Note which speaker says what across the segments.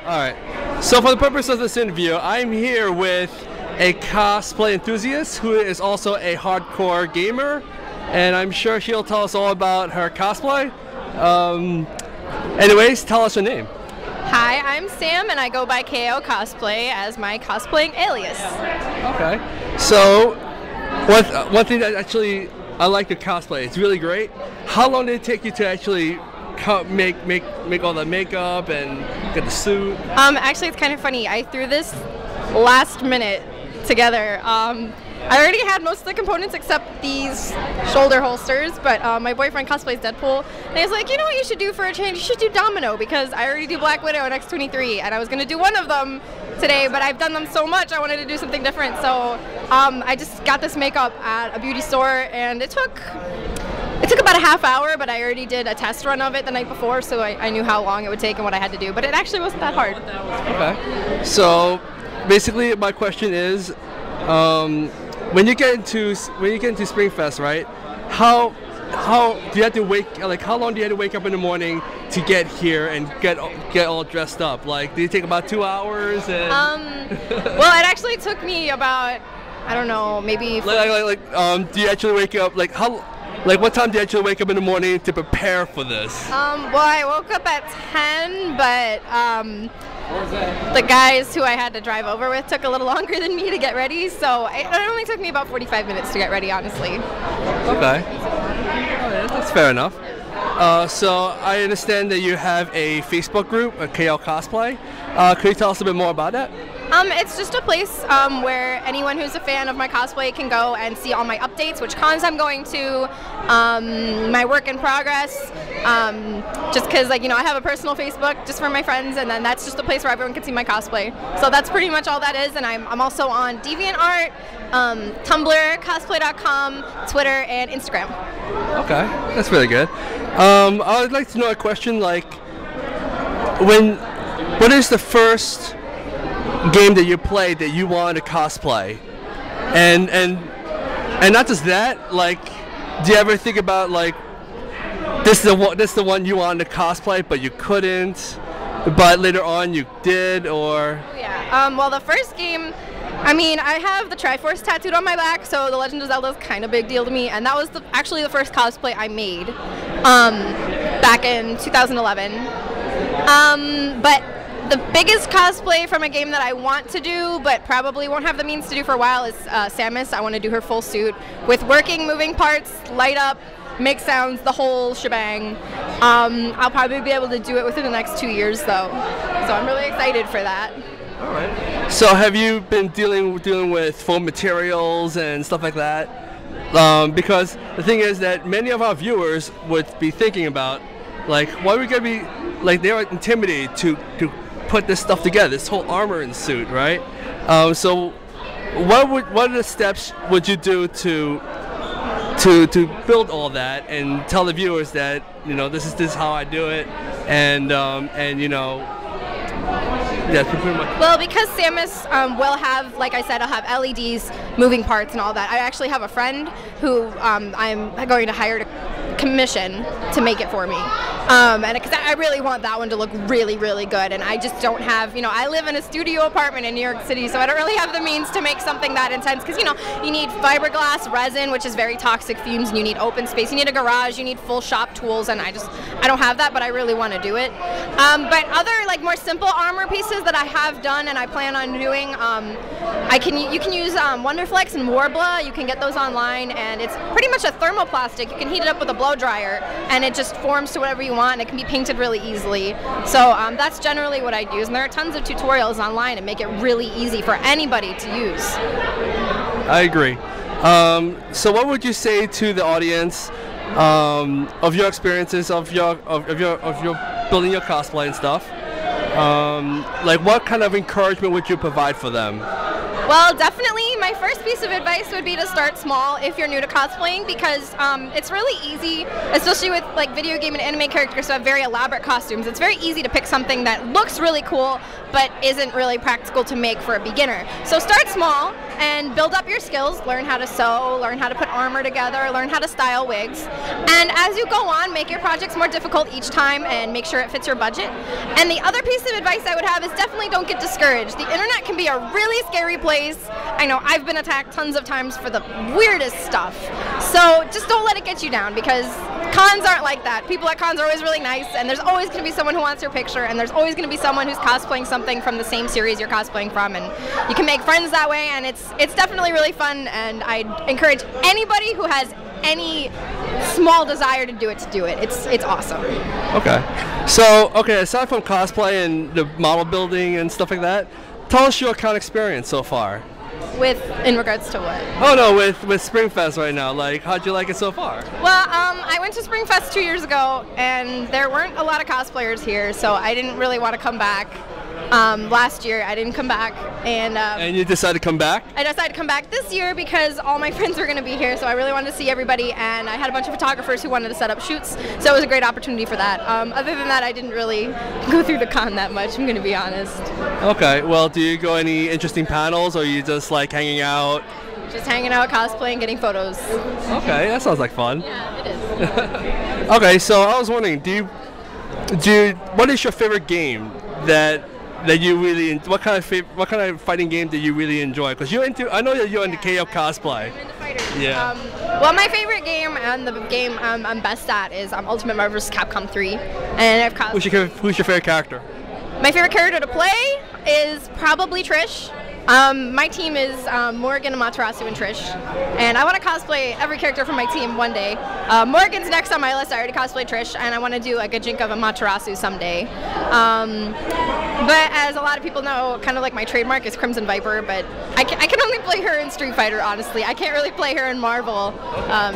Speaker 1: Alright, so for the purpose of this interview, I'm here with a cosplay enthusiast who is also a hardcore gamer, and I'm sure she'll tell us all about her cosplay. Anyways, tell us your name.
Speaker 2: Hi, I'm Sam, and I go by KO Cosplay as my cosplaying alias.
Speaker 1: Okay, so one thing that actually I like the cosplay, it's really great. How long did it take you to actually make all the makeup and get the suit?
Speaker 2: Actually, it's kind of funny. I threw this last minute together. I already had most of the components except these shoulder holsters, but my boyfriend cosplays Deadpool, and he was like, you know what you should do for a change? You should do Domino, because I already do Black Widow and X-23, and I was going to do one of them today, but I've done them so much I wanted to do something different. So I just got this makeup at a beauty store, and it took about a half hour, but I already did a test run of it the night before, so I knew how long it would take and what I had to do, but it actually wasn't that hard.
Speaker 1: Okay, so basically my question is, when you get into SpringFest, right? How do you have to how long do you have to wake up in the morning to get here and get all dressed up? Like, do you take about 2 hours? And
Speaker 2: well, it actually took me about, I don't know, maybe.
Speaker 1: Do you actually wake up what time do you actually wake up in the morning to prepare for this?
Speaker 2: Well, I woke up at 10, but the guys who I had to drive over with took a little longer than me to get ready, so it only took me about 45 minutes to get ready, honestly.
Speaker 1: Okay. Oh, yeah, that's fair enough. So I understand that you have a Facebook group, a KO Cosplay. Could you tell us a bit more about that?
Speaker 2: It's just a place where anyone who's a fan of my cosplay can go and see all my updates, which cons I'm going to, my work in progress, just because, I have a personal Facebook just for my friends, and then that's just a place where everyone can see my cosplay. So that's pretty much all that is, and I'm also on DeviantArt, Tumblr, cosplay.com, Twitter, and Instagram.
Speaker 1: Okay, that's really good. I would like to know a question, what is the first game that you played that you wanted to cosplay, and not just that, do you ever think about this is the one you wanted to cosplay but you couldn't, but later on you did, or?
Speaker 2: Yeah, well, the first game, I have the Triforce tattooed on my back, so The Legend of Zelda is kind of a big deal to me, and that was actually the first cosplay I made back in 2011. But the biggest cosplay from a game that I want to do, but probably won't have the means to do for a while, is Samus. I want to do her full suit with working, moving parts, light up, make sounds, the whole shebang. I'll probably be able to do it within the next 2 years, though. So I'm really excited for that.
Speaker 1: All right. So have you been dealing with foam materials and stuff like that? Because the thing is that many of our viewers would be thinking about, why are we gonna be they are intimidated to put this stuff together, this whole armor and suit, right? So what are the steps would you do to build all that and tell the viewers that this is how I do it, and yeah, pretty much.
Speaker 2: Well, because Samus will have, like I said, I'll have LEDs, moving parts, and all that. I actually have a friend who I'm going to hire to commission to make it for me. And because I really want that one to look really, really good, and I just don't have, I live in a studio apartment in New York City, so I don't really have the means to make something that intense, because, you need fiberglass resin, which is very toxic fumes, and you need open space, you need a garage, you need full shop tools, and I don't have that, but I really want to do it. But other, more simple armor pieces that I have done and I plan on doing, you can use Wonderflex and Warbla. You can get those online, and it's pretty much a thermoplastic. You can heat it up with a blow dryer, and it just forms to whatever you want, and it can be painted really easily. So that's generally what I use, and there are tons of tutorials online and make it really easy for anybody to use.
Speaker 1: I agree. So what would you say to the audience of your experiences of your building your cosplay and stuff? What kind of encouragement would you provide for them?
Speaker 2: Well, definitely my first piece of advice would be to start small if you're new to cosplaying, because it's really easy, especially with like video game and anime characters who have very elaborate costumes. It's very easy to pick something that looks really cool but isn't really practical to make for a beginner. So start small and build up your skills, learn how to sew, learn how to put armor together, learn how to style wigs. And as you go on, make your projects more difficult each time and make sure it fits your budget. And the other piece of advice I would have is definitely don't get discouraged. The internet can be a really scary place. I know I've been attacked tons of times for the weirdest stuff. So just don't let it get you down, because cons aren't like that. People at cons are always really nice, and there's always going to be someone who wants your picture, and there's always going to be someone who's cosplaying something from the same series you're cosplaying from, and you can make friends that way, and it's definitely really fun, and I'd encourage anybody who has any small desire to do it. It's awesome.
Speaker 1: Okay. So, aside from cosplay and the model building and stuff like that, tell us your con experience so far.
Speaker 2: In regards to what?
Speaker 1: Oh no, with SpringFest right now. Like, how'd you like it so far?
Speaker 2: Well, I went to SpringFest 2 years ago, and there weren't a lot of cosplayers here, so I didn't really want to come back. Last year, I didn't come back, and
Speaker 1: you decided to come back?
Speaker 2: I decided to come back this year because all my friends were going to be here, so I really wanted to see everybody, and I had a bunch of photographers who wanted to set up shoots, so it was a great opportunity for that. Other than that, I didn't really go through the con that much, I'm going to be honest.
Speaker 1: Okay, well, do you go any interesting panels, or are you just like hanging out?
Speaker 2: Just hanging out, cosplaying, getting photos.
Speaker 1: Okay, that sounds like fun.
Speaker 2: Yeah, it is.
Speaker 1: Okay, so I was wondering, what is your favorite game that you really, what kind of fighting game do you really enjoy? Because I know that you're into KO Cosplay.
Speaker 2: I'm into fighters.
Speaker 1: Yeah.
Speaker 2: Well, my favorite game and the game I'm best at is Ultimate Marvel vs. Capcom 3, and I've cosplayed.
Speaker 1: Who's your favorite character?
Speaker 2: My favorite character to play is probably Trish. My team is Morgan, Amaterasu, and Trish, and I want to cosplay every character from my team one day. Morgan's next on my list. I already cosplayed Trish, and I want to do a Gajinka of Amaterasu someday. But as a lot of people know, kind of like my trademark is Crimson Viper, but I can only play her in Street Fighter, honestly. I can't really play her in Marvel.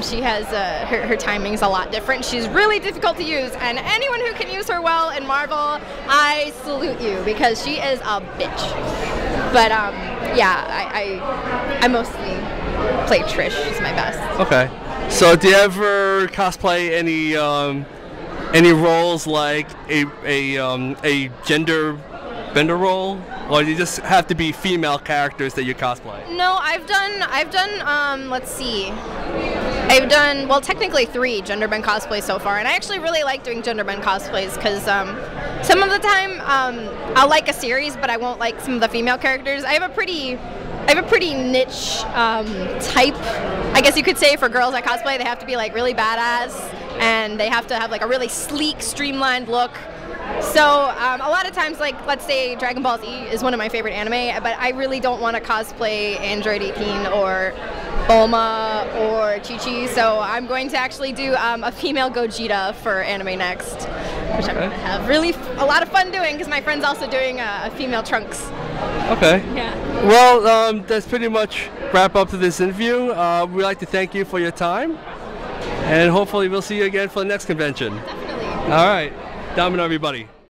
Speaker 2: She has, her timing's a lot different. She's really difficult to use, and anyone who can use her well in Marvel, I salute you, because she is a bitch. But yeah, I mostly play Trish. She's my best.
Speaker 1: Okay. So do you ever cosplay any roles like a gender bender role, or do you just have to be female characters that you cosplay?
Speaker 2: No, I've done let's see. I've done, well, technically 3 gender bend cosplays so far, and I actually really like doing gender bend cosplays because some of the time I'll like a series, but I won't like some of the female characters. I have a pretty niche type, I guess you could say, for girls that cosplay. They have to be like really badass, and they have to have like a really sleek, streamlined look. So a lot of times, like, let's say Dragon Ball Z is one of my favorite anime, but I really don't want to cosplay Android 18 or Bulma or Chi-Chi, so I'm going to actually do a female Gogeta for Anime Next, which I'm going to have really a lot of fun doing, because my friend's also doing a female Trunks.
Speaker 1: Okay.
Speaker 2: Yeah.
Speaker 1: Well, that's pretty much wrap up to this interview. We'd like to thank you for your time, and hopefully we'll see you again for the next convention.
Speaker 2: Definitely.
Speaker 1: All right. Domino, everybody.